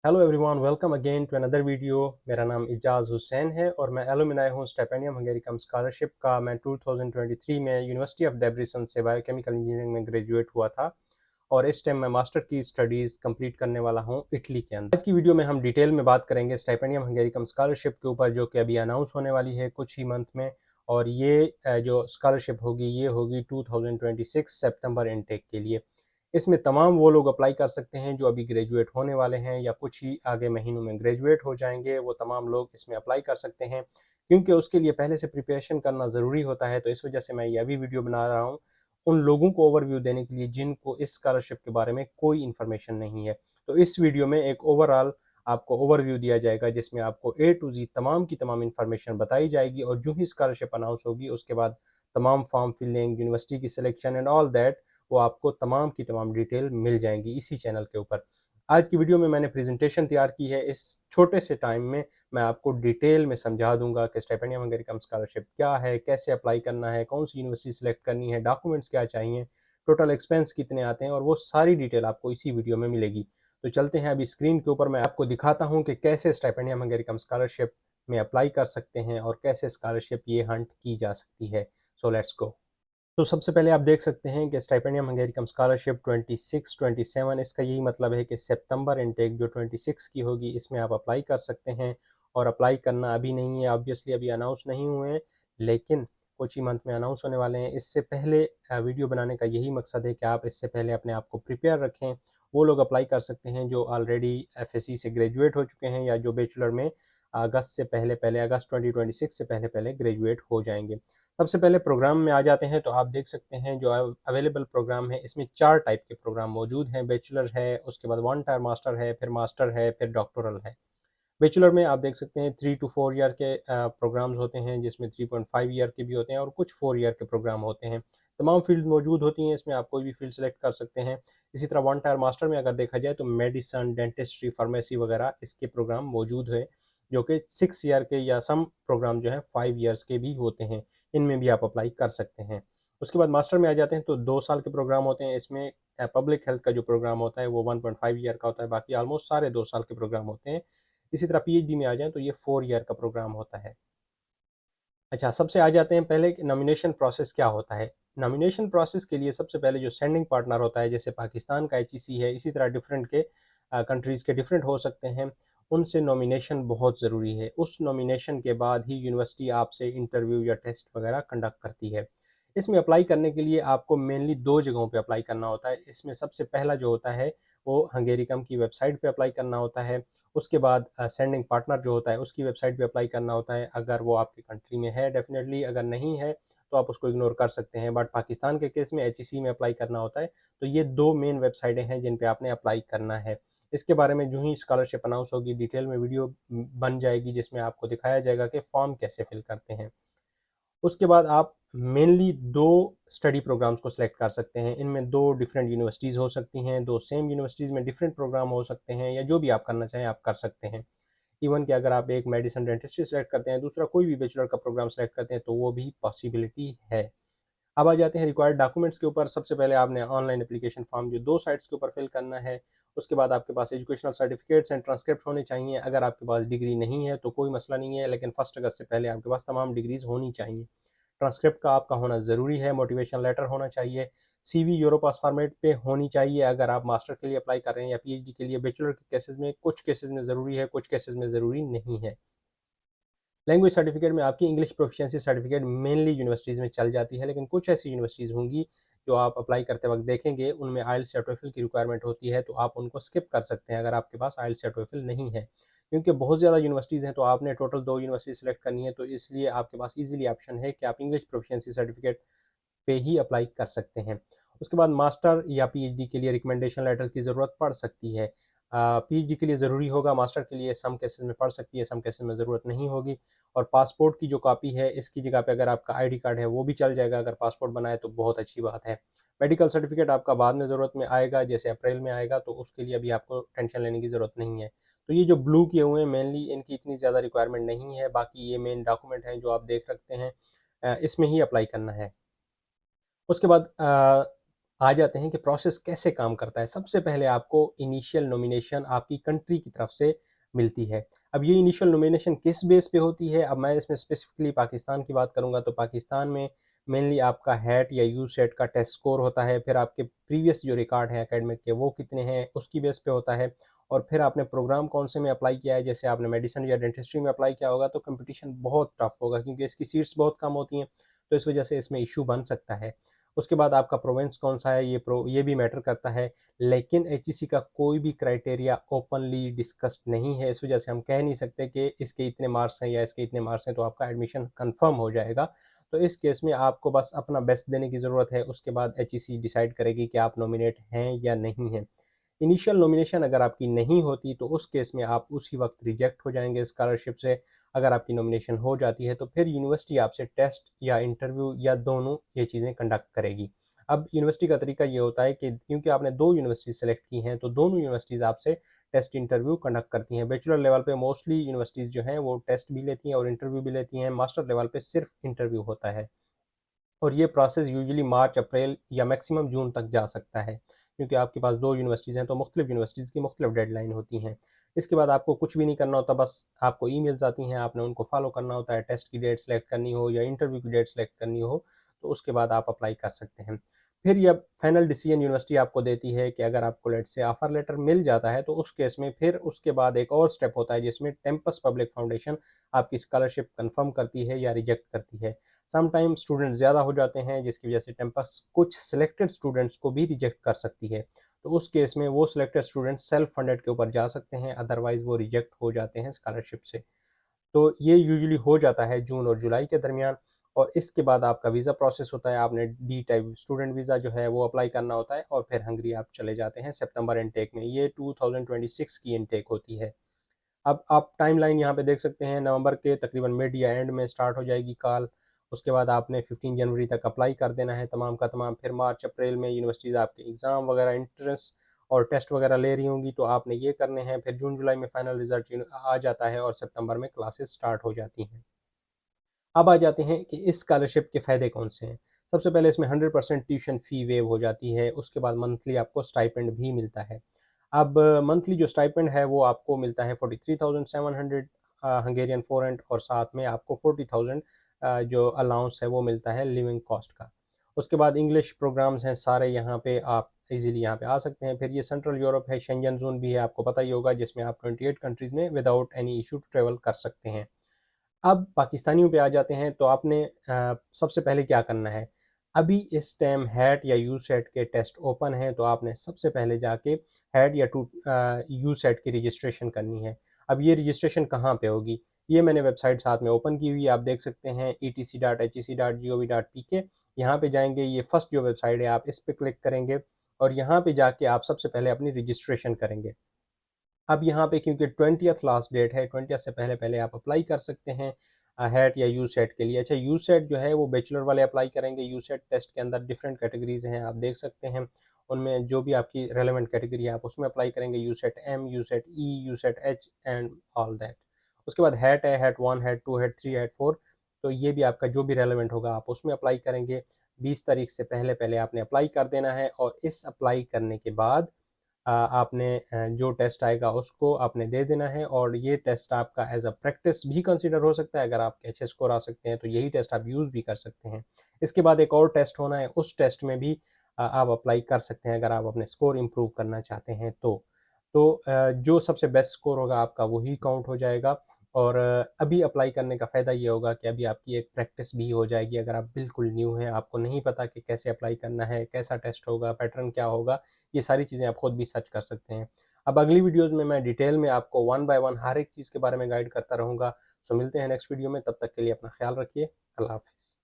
Hello everyone, welcome again to another video. मेरा नाम इजाज़ हुसैन है और मैं एलुमनाई हूँ स्टिपेंडियम हंगेरिकम स्कॉलरशिप का। मैं 2023 में यूनिवर्सिटी ऑफ डेब्रिसन से बायोकेमिकल इंजीनियरिंग में ग्रेजुएट हुआ था और इस टाइम मैं मास्टर की स्टडीज़ कंप्लीट करने वाला हूँ इटली के अंदर। आज की वीडियो में हम डिटेल में बात करेंगे स्टिपेंडियम हंगेरिकम स्कॉलरशिप के ऊपर, जो कि अभी अनाउंस होने वाली है कुछ ही मंथ में। और ये जो स्कॉलरशिप होगी ये होगी 2026 सितंबर इनटेक के लिए। इसमें तमाम वो लोग अप्लाई कर सकते हैं जो अभी ग्रेजुएट होने वाले हैं या कुछ ही आगे महीनों में ग्रेजुएट हो जाएंगे। वो तमाम लोग इसमें अप्लाई कर सकते हैं, क्योंकि उसके लिए पहले से प्रिपरेशन करना ज़रूरी होता है। तो इस वजह से मैं ये अभी वीडियो बना रहा हूँ उन लोगों को ओवरव्यू देने के लिए जिनको इस स्कॉलरशिप के बारे में कोई इन्फॉर्मेशन नहीं है। तो इस वीडियो में एक ओवरऑल आपको ओवरव्यू दिया जाएगा, जिसमें आपको ए टू जी तमाम की तमाम इन्फॉर्मेशन बताई जाएगी। और जो ही स्कॉलरशिप अनाउंस होगी उसके बाद तमाम फॉर्म फिलिंग, यूनिवर्सिटी की सिलेक्शन एंड ऑल दैट, वो आपको तमाम की तमाम डिटेल मिल जाएंगी इसी चैनल के ऊपर। आज की वीडियो में मैंने प्रेजेंटेशन तैयार की है। इस छोटे से टाइम में मैं आपको डिटेल में समझा दूंगा कि स्टिपेंडियम हंगेरिकम स्कॉलरशिप क्या है, कैसे अप्लाई करना है, कौन सी यूनिवर्सिटी सेलेक्ट करनी है, डॉक्यूमेंट्स क्या चाहिए, टोटल एक्सपेंस कितने आते हैं, और वो सारी डिटेल आपको इसी वीडियो में मिलेगी। तो चलते हैं अभी स्क्रीन के ऊपर, मैं आपको दिखाता हूँ कि कैसे स्टिपेंडियम हंगेरिकम स्कॉलरशिप में अप्लाई कर सकते हैं और कैसे स्कॉलरशिप ये हंट की जा सकती है। So let's go. तो सबसे पहले आप देख सकते हैं कि स्टिपेंडियम हंगेरिकम स्कॉलरशिप 26 27, इसका यही मतलब है कि सितंबर इनटेक जो 26 की होगी इसमें आप अप्लाई कर सकते हैं। और अप्लाई करना अभी नहीं है, ऑब्वियसली अभी अनाउंस नहीं हुए हैं, लेकिन कुछ ही मंथ में अनाउंस होने वाले हैं। इससे पहले वीडियो बनाने का यही मकसद है कि आप इससे पहले अपने आप को प्रिपेयर रखें। वो लोग अप्लाई कर सकते हैं जो ऑलरेडी एफएससी से ग्रेजुएट हो चुके हैं या जो बैचलर में अगस्त से पहले पहले अगस्त 2026 से पहले पहले ग्रेजुएट हो जाएंगे। सबसे पहले प्रोग्राम में आ जाते हैं। तो आप देख सकते हैं जो अवेलेबल प्रोग्राम है इसमें 4 टाइप के प्रोग्राम मौजूद हैं। बैचलर है, उसके बाद 1 टायर मास्टर है, फिर मास्टर है, फिर डॉक्टोरल है। बैचलर में आप देख सकते हैं 3 टू 4 ईयर के प्रोग्राम्स होते हैं, जिसमें 3.5 ईयर के भी होते हैं और कुछ 4 ईयर के प्रोग्राम होते हैं। तमाम फील्ड मौजूद होती हैं इसमें, आप कोई भी फील्ड सेलेक्ट कर सकते हैं। इसी तरह 1 टायर मास्टर में अगर देखा जाए तो मेडिसन, डेंटिस्ट्री, फार्मेसी वगैरह इसके प्रोग्राम मौजूद है, जो कि 6 ईयर के या सम प्रोग्राम जो है 5 ईयर्स के भी होते हैं। इनमें भी आप अप्लाई कर सकते हैं। उसके बाद मास्टर में आ जाते हैं तो 2 साल के प्रोग्राम होते हैं इसमें। पब्लिक हेल्थ का जो प्रोग्राम होता है वो 1.5 ईयर का होता है, बाकी ऑलमोस्ट सारे 2 साल के प्रोग्राम होते हैं। इसी तरह पीएचडी में आ जाएं तो ये 4 ईयर का प्रोग्राम होता है। अच्छा, सबसे आ जाते हैं पहले कि नॉमिनेशन प्रोसेस क्या होता है। नॉमिनेशन प्रोसेस के लिए सबसे पहले जो सेंडिंग पार्टनर होता है, जैसे पाकिस्तान का एचईसी है, इसी तरह डिफरेंट के कंट्रीज़ के डिफरेंट हो सकते हैं, उनसे नॉमिनेशन बहुत ज़रूरी है। उस नॉमिनेशन के बाद ही यूनिवर्सिटी आपसे इंटरव्यू या टेस्ट वगैरह कंडक्ट करती है। इसमें अप्लाई करने के लिए आपको मेनली 2 जगहों पे अप्लाई करना होता है। इसमें सबसे पहला जो होता है वो हंगेरिकम की वेबसाइट पे अप्लाई करना होता है। उसके बाद सेंडिंग पार्टनर जो होता है उसकी वेबसाइट पे अप्लाई करना होता है, अगर वो आपकी कंट्री में है डेफिनेटली, अगर नहीं है तो आप उसको इग्नोर कर सकते हैं। बट पाकिस्तान के केस में एचईसी में अप्लाई करना होता है। तो ये 2 मेन वेबसाइटें हैं जिन पे आपने अप्लाई करना है। इसके बारे में जो ही स्कॉलरशिप अनाउंस होगी डिटेल में वीडियो बन जाएगी, जिसमें आपको दिखाया जाएगा कि फॉर्म कैसे फिल करते हैं। उसके बाद आप मेनली 2 स्टडी प्रोग्राम्स को सिलेक्ट कर सकते हैं। इनमें 2 डिफरेंट यूनिवर्सिटीज़ हो सकती हैं, 2 सेम यूनिवर्सिटीज़ में डिफरेंट प्रोग्राम हो सकते हैं, या जो भी आप करना चाहें आप कर सकते हैं। इवन कि अगर आप एक मेडिसिन डेंटिस्ट्री सेलेक्ट करते हैं, दूसरा कोई भी बैचलर का प्रोग्राम सेलेक्ट करते हैं, तो वो भी पॉसिबिलिटी है। अब आ जाते हैं रिक्वायर्ड डॉक्यूमेंट्स के ऊपर। सबसे पहले आपने ऑनलाइन एप्लीकेशन फॉर्म जो 2 साइट्स के ऊपर फिल करना है। उसके बाद आपके पास एजुकेशनल सर्टिफिकेट्स एंड ट्रांसक्रिप्ट होने चाहिए। अगर आपके पास डिग्री नहीं है तो कोई मसला नहीं है, लेकिन 1 अगस्त से पहले आपके पास तमाम डिग्रीज होनी चाहिए। ट्रांसक्रिप्ट का आपका होना ज़रूरी है। मोटिवेशन लेटर होना चाहिए। सीवी यूरोपास फॉर्मेट पे होनी चाहिए अगर आप मास्टर के लिए अप्लाई कर रहे हैं या पीएचडी के लिए। बैचलर के केसेस में कुछ केसेस में ज़रूरी है, कुछ केसेस में ज़रूरी नहीं है। लैंग्वेज सर्टिफिकेट में आपकी English proficiency certificate mainly universities में चल जाती है, लेकिन कुछ ऐसी यूनिवर्सिटीज़ होंगी जो आप अप्लाई करते वक्त देखेंगे उनमें आइल्स या टोफिल की रिक्वायरमेंट होती है, तो आप उनको स्किप कर सकते हैं अगर आपके पास आइल्स या टोफिल नहीं है। क्योंकि बहुत ज़्यादा यूनिवर्सिटीज़ हैं तो आपने टोटल 2 यूनिवर्सिटी सेलेक्ट करनी है, तो इसलिए आपके पास ईजिली ऑप्शन है कि आप इंग्लिश प्रोफिशिएंसी सर्टिफिकेट पे ही अप्लाई कर सकते हैं। उसके बाद मास्टर या पीएचडी के लिए रिकमेंडेशन लेटर की ज़रूरत पड़ सकती है। पीएचडी के लिए ज़रूरी होगा, मास्टर के लिए सम केसेस में पड़ सकती है, सम केसेस में ज़रूरत नहीं होगी। और पासपोर्ट की जो कॉपी है इसकी जगह पे अगर आपका आईडी कार्ड है वो भी चल जाएगा। अगर पासपोर्ट बनाए तो बहुत अच्छी बात है। मेडिकल सर्टिफिकेट आपका बाद में ज़रूरत में आएगा, जैसे अप्रैल में आएगा, तो उसके लिए अभी आपको टेंशन लेने की ज़रूरत नहीं है। तो ये जो ब्लू किए हुए हैं मेनली इनकी इतनी ज़्यादा रिक्वायरमेंट नहीं है। बाकी ये मेन डॉक्यूमेंट हैं जो आप देख सकते हैं, इसमें ही अप्लाई करना है। उसके बाद आ जाते हैं कि प्रोसेस कैसे काम करता है। सबसे पहले आपको इनिशियल नॉमिनेशन आपकी कंट्री की तरफ से मिलती है। अब ये इनिशियल नॉमिनेशन किस बेस पे होती है, अब मैं इसमें स्पेसिफिकली पाकिस्तान की बात करूँगा तो पाकिस्तान में मेनली आपका हैट या यूसेट का टेस्ट स्कोर होता है, फिर आपके प्रीवियस जो रिकॉर्ड हैं एकेडमिक के वो कितने हैं उसकी बेस पे होता है, और फिर आपने प्रोग्राम कौन से में अप्लाई किया है। जैसे आपने मेडिसिन या डेंटिस्ट्री में अप्लाई किया होगा तो कंपटीशन बहुत टफ होगा क्योंकि इसकी सीट्स बहुत कम होती हैं, तो इस वजह से इसमें इशू बन सकता है। उसके बाद आपका प्रोविंस कौन सा है ये भी मैटर करता है, लेकिन एचईसी का कोई भी क्राइटेरिया ओपनली डिस्कस्ड नहीं है, इस वजह से हम कह नहीं सकते कि इसके इतने मार्क्स हैं या इसके इतने मार्क्स हैं तो आपका एडमिशन कंफर्म हो जाएगा। तो इस केस में आपको बस अपना बेस्ट देने की ज़रूरत है, उसके बाद एचईसी डिसाइड करेगी कि आप नॉमिनेट हैं या नहीं हैं। इनिशियल नॉमिनेशन अगर आपकी नहीं होती तो उस केस में आप उसी वक्त रिजेक्ट हो जाएंगे स्कॉलरशिप से। अगर आपकी नॉमिनेशन हो जाती है तो फिर यूनिवर्सिटी आपसे टेस्ट या इंटरव्यू या दोनों ये चीज़ें कंडक्ट करेगी। अब यूनिवर्सिटी का तरीका ये होता है कि क्योंकि आपने दो यूनिवर्सिटी सेलेक्ट की हैं तो दोनों यूनिवर्सिटीज़ आपसे टेस्ट इंटरव्यू कंडक्ट करती हैं। बैचलर लेवल पे मोस्टली यूनिवर्सिटीज़ जो हैं वो टेस्ट भी लेती हैं और इंटरव्यू भी लेती हैं, मास्टर लेवल पे सिर्फ इंटरव्यू होता है। और ये प्रोसेस यूजुअली मार्च अप्रैल या मैक्सिमम जून तक जा सकता है, क्योंकि आपके पास दो यूनिवर्सिटीज़ हैं तो मुख्तलिफ यूनिवर्सिटीज़ की मुख्तलिफ डेडलाइन होती हैं। इसके बाद आपको कुछ भी नहीं करना होता, बस आपको ईमेल्स आती हैं, आपने उनको फॉलो करना होता है। टेस्ट की डेट सेलेक्ट करनी हो या इंटरव्यू की डेट सेलेक्ट करनी हो तो उसके बाद आप अप्लाई कर सकते हैं। फिर यह फाइनल डिसीजन यूनिवर्सिटी आपको देती है कि अगर आपको लेट से ऑफर लेटर मिल जाता है तो उस केस में फिर उसके बाद एक और स्टेप होता है जिसमें टेम्पस पब्लिक फाउंडेशन आपकी स्कॉलरशिप कंफर्म करती है या रिजेक्ट करती है। समटाइम स्टूडेंट ज़्यादा हो जाते हैं जिसकी वजह से टेम्पस कुछ सिलेक्टेड स्टूडेंट्स को भी रिजेक्ट कर सकती है, तो उस केस में वो सिलेक्टेड स्टूडेंट सेल्फ फंडेड के ऊपर जा सकते हैं, अदरवाइज वो रिजेक्ट हो जाते हैं स्कॉलरशिप से। तो ये यूजुअली हो जाता है जून और जुलाई के दरमियान। और इसके बाद आपका वीज़ा प्रोसेस होता है, आपने डी टाइप स्टूडेंट वीज़ा जो है वो अप्लाई करना होता है और फिर हंगरी आप चले जाते हैं सितंबर इनटेक में। ये 2026 की इनटेक होती है। अब आप टाइमलाइन यहाँ पे देख सकते हैं, नवंबर के तकरीबन मिड या एंड में स्टार्ट हो जाएगी कॉल। उसके बाद आपने 15 जनवरी तक अप्लाई कर देना है तमाम का तमाम। फिर मार्च अप्रैल में यूनिवर्सिटीज़ आपके एग्ज़ाम वगैरह एंट्रेंस और टेस्ट वगैरह ले रही होंगी तो आपने ये करने हैं। फिर जून जुलाई में फाइनल रिजल्ट आ जाता है और सितंबर में क्लासेस स्टार्ट हो जाती हैं। अब आ जाते हैं कि इस स्कॉलरशिप के फ़ायदे कौन से हैं। सबसे पहले इसमें 100% ट्यूशन फ़ी वेव हो जाती है, उसके बाद मंथली आपको स्टाइपेंड भी मिलता है। अब मंथली जो स्टाइपेंड है वो आपको मिलता है 43,700 हंगेरियन फ़ोरेंट, और साथ में आपको 40,000 जो अलाउंस है वो मिलता है लिविंग कॉस्ट का। उसके बाद इंग्लिश प्रोग्राम्स हैं सारे, यहाँ पे आप इजीली यहाँ पे आ सकते हैं। फिर ये सेंट्रल यूरोप है, शेंजन जोन भी है, आपको पता ही होगा, जिसमें आप 28 कंट्रीज़ में विदाउट एनी इशू ट्रेवल कर सकते हैं। अब पाकिस्तानियों पे आ जाते हैं तो आपने सबसे पहले क्या करना है। अभी इस टाइम हैट या यू सेट के टेस्ट ओपन हैं तो आपने सबसे पहले जाके हैट या यू सेट की रजिस्ट्रेशन करनी है। अब ये रजिस्ट्रेशन कहाँ पे होगी, ये मैंने वेबसाइट साथ में ओपन की हुई है, आप देख सकते हैं etc.hec.gov.pk। यहाँ पे जाएंगे, ये फर्स्ट जो वेबसाइट है आप इस पर क्लिक करेंगे और यहाँ पे जाके आप सबसे पहले अपनी रजिस्ट्रेशन करेंगे। अब यहाँ पे क्योंकि 20th लास्ट डेट है, 20th से पहले पहले आप अप्लाई कर सकते हैं हैट या यू सेट के लिए। अच्छा, यू सेट जो है वो बैचलर वाले अप्लाई करेंगे। यू सेट टेस्ट के अंदर डिफरेंट कैटेगरीज हैं, आप देख सकते हैं, उनमें जो भी आपकी रेलेवेंट कैटेगरी है आप उसमें अप्लाई करेंगे। You set M, you set E, you set H and all that. उसके बाद हैट है, हैट 1, हैट 2, हैट 3, हैट 4, तो ये भी आपका जो भी रेलेवेंट होगा आप उसमें अप्लाई करेंगे। 20 तारीख से पहले पहले आपने अप्लाई कर देना है, और इस अप्लाई करने के बाद आपने जो टेस्ट आएगा उसको आपने दे देना है। और ये टेस्ट आपका एज अ प्रैक्टिस भी कंसिडर हो सकता है, अगर आपके अच्छे स्कोर आ सकते हैं तो यही टेस्ट आप यूज़ भी कर सकते हैं। इसके बाद एक और टेस्ट होना है, उस टेस्ट में भी आप अप्लाई कर सकते हैं अगर आप अपने स्कोर इम्प्रूव करना चाहते हैं तो जो सबसे बेस्ट स्कोर होगा आपका वही काउंट हो जाएगा। और अभी अप्लाई करने का फ़ायदा ये होगा कि अभी आपकी एक प्रैक्टिस भी हो जाएगी। अगर आप बिल्कुल न्यू हैं, आपको नहीं पता कि कैसे अप्लाई करना है, कैसा टेस्ट होगा, पैटर्न क्या होगा, ये सारी चीज़ें आप खुद भी सर्च कर सकते हैं। अब अगली वीडियोज़ में मैं डिटेल में आपको वन बाय वन हर एक चीज़ के बारे में गाइड करता रहूँगा। सो मिलते हैं नेक्स्ट वीडियो में, तब तक के लिए अपना ख्याल रखिए। अल्लाह हाफ़िज़।